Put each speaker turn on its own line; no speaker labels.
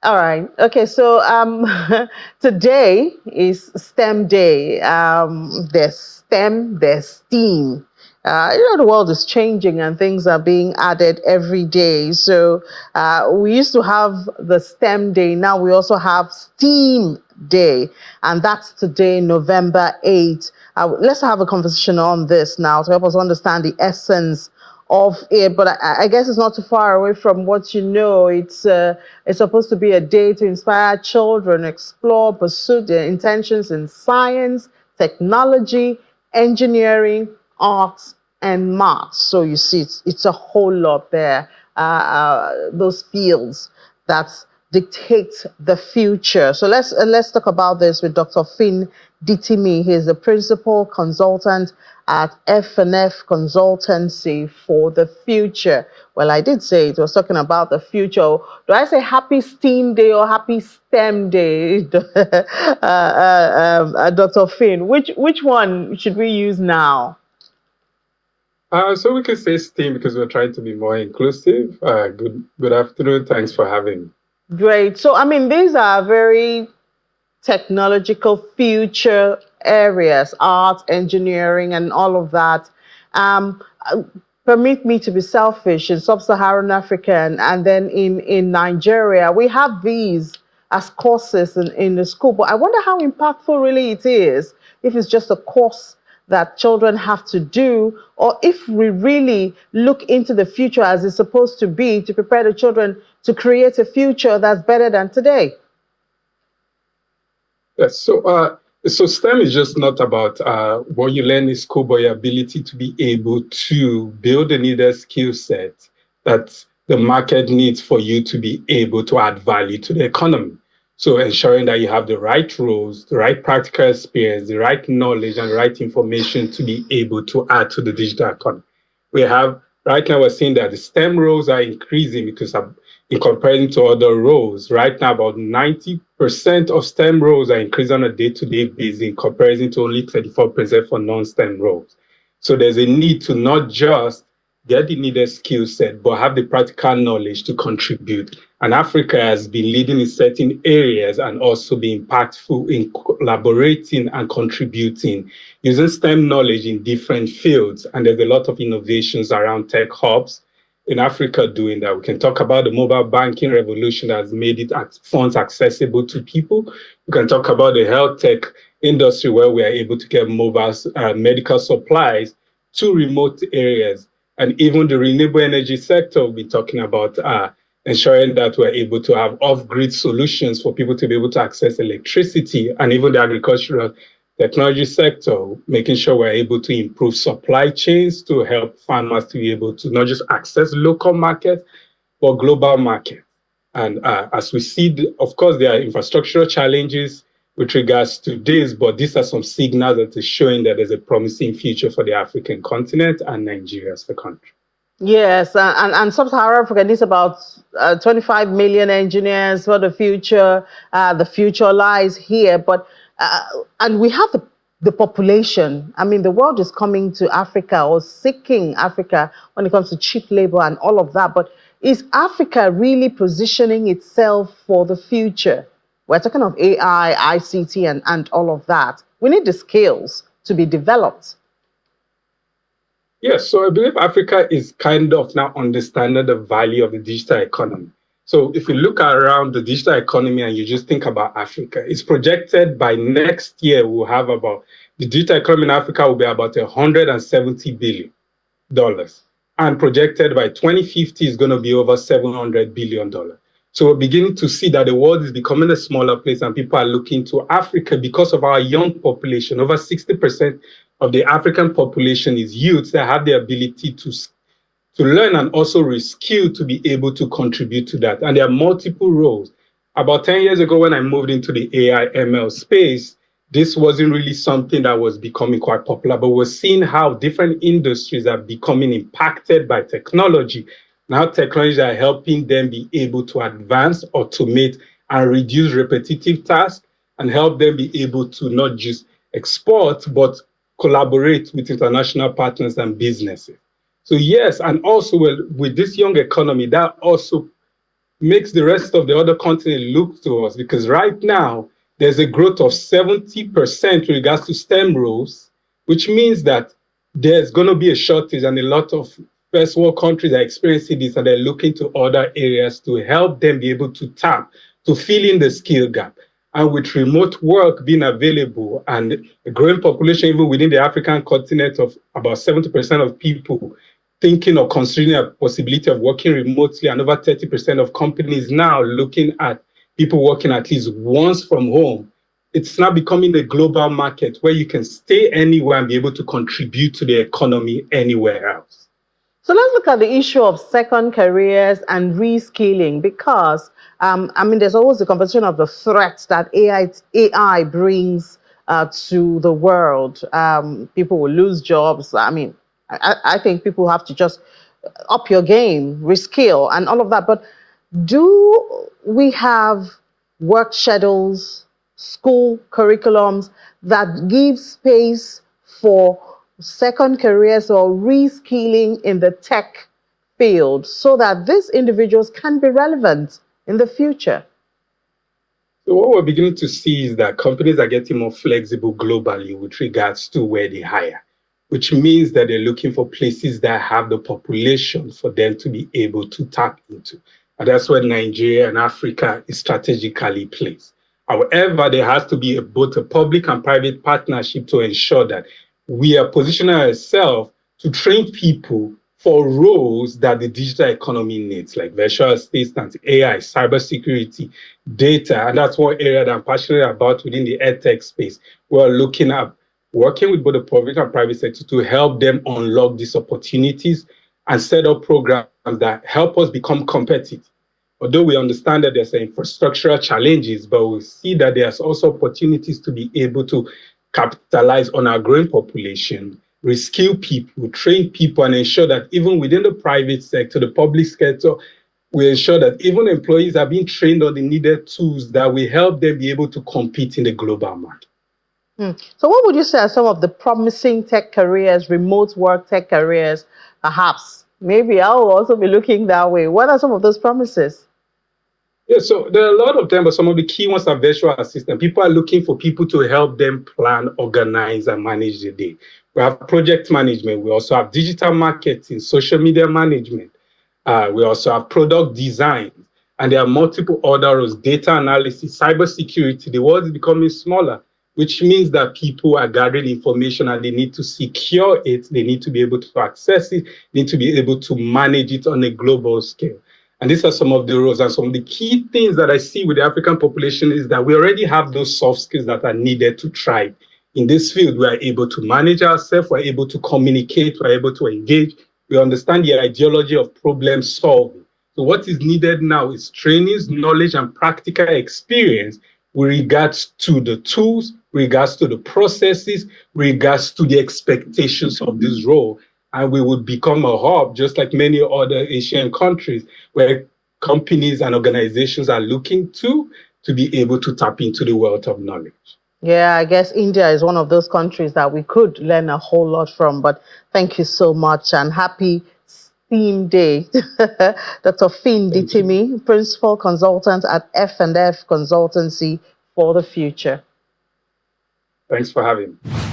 All right. Okay. So today is STEM Day. There's STEM, there's STEAM. The world is changing and things are being added every day. So we used to have the STEM Day. Now we also have STEAM Day, and that's today, November 8th. Let's have a conversation on this now to help us understand the essence of it, but I guess it's not too far away from what you know. It's supposed to be a day to inspire children, explore, pursue their intentions in science, technology, engineering, arts, and maths. So you see, it's a whole lot there. Those fields that dictate the future. So let's talk about this with Dr. Finn Ditimi. He's the principal consultant at F&F Consultancy for the Future. Well, I did say it was talking about the future. Do I say happy STEAM Day or happy STEM Day, Dr. Finn? Which one should we use now?
So we can say STEAM because we're trying to be more inclusive. Good afternoon. Thanks for having me.
Great. So, I mean, these are very technological future areas, art, engineering, and all of that. Um, Permit me to be selfish. In sub-Saharan Africa and then in Nigeria, we have these as courses in the school, but I wonder how impactful really it is if it's just a course that children have to do, or if we really look into the future as it's supposed to be to prepare the children to create a future that's better than today.
Yes, so STEM is just not about what you learn in school, but your ability to be able to build the needed skill set that the market needs for you to be able to add value to the economy. So ensuring that you have the right roles, the right practical experience, the right knowledge, and the right information to be able to add to the digital economy. Right now, we're seeing that the STEM roles are increasing because in comparison to other roles, right now about 90% of STEM roles are increasing on a day-to-day basis in comparison to only 34% for non-STEM roles. So there's a need to not just get the needed skill set, but have the practical knowledge to contribute. And Africa has been leading in certain areas and also being impactful in collaborating and contributing using STEM knowledge in different fields. And there's a lot of innovations around tech hubs in Africa doing that. We can talk about the mobile banking revolution that has made funds accessible to people. We can talk about the health tech industry where we are able to get mobile medical supplies to remote areas. And even the renewable energy sector, we'll be talking about ensuring that we're able to have off-grid solutions for people to be able to access electricity, and even the agricultural technology sector, making sure we're able to improve supply chains to help farmers to be able to not just access local markets, but global markets. And as we see, of course, there are infrastructural challenges with regards to this, but these are some signals that are showing that there's a promising future for the African continent and Nigeria as a country.
Yes, and sub-Saharan Africa needs about 25 million engineers for the future. The future lies here, but and we have the population. I mean, the world is coming to Africa or seeking Africa when it comes to cheap labor and all of that. But is Africa really positioning itself for the future? We're talking of AI, ICT, and all of that. We need the skills to be developed.
Yes, so I believe Africa is kind of now understanding the value of the digital economy. So if you look around the digital economy and you just think about Africa, it's projected by next year we'll have about, the digital economy in Africa will be about $170 billion. And projected by 2050 is going to be over $700 billion. So we're beginning to see that the world is becoming a smaller place and people are looking to Africa because of our young population. Over 60% of the African population is youths that have the ability to learn and also reskill to be able to contribute to that. And there are multiple roles. About 10 years ago, when I moved into the AI ML space, this wasn't really something that was becoming quite popular, but we're seeing how different industries are becoming impacted by technology. Now technologies are helping them be able to advance, automate, and reduce repetitive tasks, and help them be able to not just export, but collaborate with international partners and businesses. So yes, and also with this young economy, that also makes the rest of the other continent look to us, because right now there's a growth of 70% with regards to STEM roles, which means that there's going to be a shortage, and a lot of first world countries are experiencing this, and they're looking to other areas to help them be able to tap, to fill in the skill gap. And with remote work being available and a growing population even within the African continent of about 70% of people thinking or considering a possibility of working remotely, and over 30% of companies now looking at people working at least once from home, it's now becoming a global market where you can stay anywhere and be able to contribute to the economy anywhere else.
So let's look at the issue of second careers and reskilling, because there's always the conversation of the threats that AI brings to the world. People will lose jobs. I think people have to just up your game, reskill, and all of that. But do we have work schedules, school curriculums that give space for second careers or reskilling in the tech field so that these individuals can be relevant in the future?
So what we're beginning to see is that companies are getting more flexible globally with regards to where they hire, which means that they're looking for places that have the population for them to be able to tap into. And that's where Nigeria and Africa is strategically placed. However, there has to be both a public and private partnership to ensure that we are positioning ourselves to train people for roles that the digital economy needs, like virtual assistants, AI, cybersecurity, data. And that's one area that I'm passionate about within the edtech space. We're looking at working with both the public and private sector to help them unlock these opportunities and set up programs that help us become competitive. Although we understand that there's infrastructural challenges, but we see that there's also opportunities to be able to capitalize on our growing population, reskill people, train people, and ensure that even within the private sector, the public sector, we ensure that even employees are being trained on the needed tools that will help them be able to compete in the global market.
So what would you say are some of the promising tech careers, remote work tech careers, perhaps? Maybe I'll also be looking that way. What are some of those promises?
Yeah, so there are a lot of them, but some of the key ones are virtual assistant. People are looking for people to help them plan, organize, and manage the day. We have project management. We also have digital marketing, social media management. We also have product design. And there are multiple other roles, data analysis, cybersecurity. The world is becoming smaller, which means that people are gathering information and they need to secure it. They need to be able to access it. They need to be able to manage it on a global scale. And these are some of the roles. And some of the key things that I see with the African population is that we already have those soft skills that are needed to thrive. In this field, we are able to manage ourselves, we're able to communicate, we're able to engage. We understand the ideology of problem solving. So what is needed now is trainings, knowledge, and practical experience with regards to the tools, regards to the processes, regards to the expectations of this role. And we would become a hub, just like many other Asian countries, where companies and organizations are looking to be able to tap into the wealth of knowledge.
Yeah, I guess India is one of those countries that we could learn a whole lot from. But thank you so much, and happy STEAM Day. Dr. Fin Ditimi, Principal Consultant at F&F Consultancy for the Future.
Thanks for having me.